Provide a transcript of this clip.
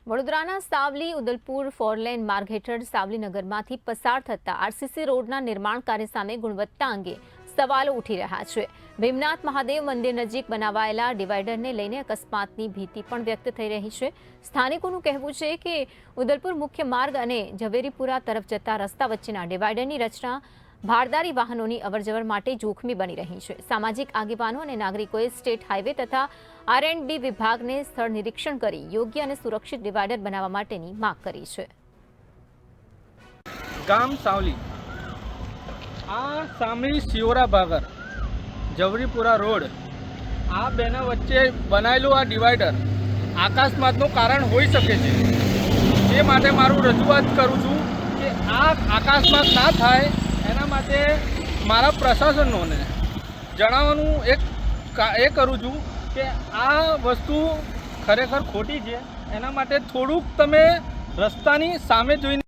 વડોદરાના સાવલી ઉદલપુર ફોરલેન માર્ગ હેઠળ સાવલી નગરમાંથી પસાર થતા આરસીસી રોડના નિર્માણ કાર્ય સામે ગુણવત્તા અંગે સવાલો ઉઠી રહ્યા છે। ભીમનાથ મહાદેવ મંદિર નજીક બનાવાયેલા ડિવાઈડરને લઈને અકસ્માતની ભીતિ પણ વ્યક્ત થઈ રહી છે। સ્થાનિકોનું કહેવું છે કે ઉદલપુર મુખ્ય માર્ગ અને ઝવેરીપુરા તરફ જતા રસ્તા વચ્ચેના ડિવાઈડરની રચના ભારદારી વાહનોની અવરજવર માટે જોખમી બની રહી છે। સામાજિક આગેવાનો અને નાગરિકોએ સ્ટેટ હાઈવે તથા આર&બી વિભાગને સ્થળ નિરીક્ષણ કરી યોગ્ય અને સુરક્ષિત ડિવાઈડર બનાવવા માટેની માંગ કરી છે। ગામ સાવલી આ સામલી શિયોરા ભાગર ઝવેરીપુરા રોડ આ બેના વચ્ચે બનાવેલું આ ડિવાઈડર અકસ્માતનું કારણ હોઈ શકે છે। એ માટે મારું રજૂઆત કરું છું કે આ અકસ્માત ના થાય એના માટે મારા પ્રશાસનોને જણાવવાનું એ કરું છું કે આ વસ્તુ ખરેખર ખોટી છે। એના માટે થોડુંક તમે રસ્તાની સામે જોઈને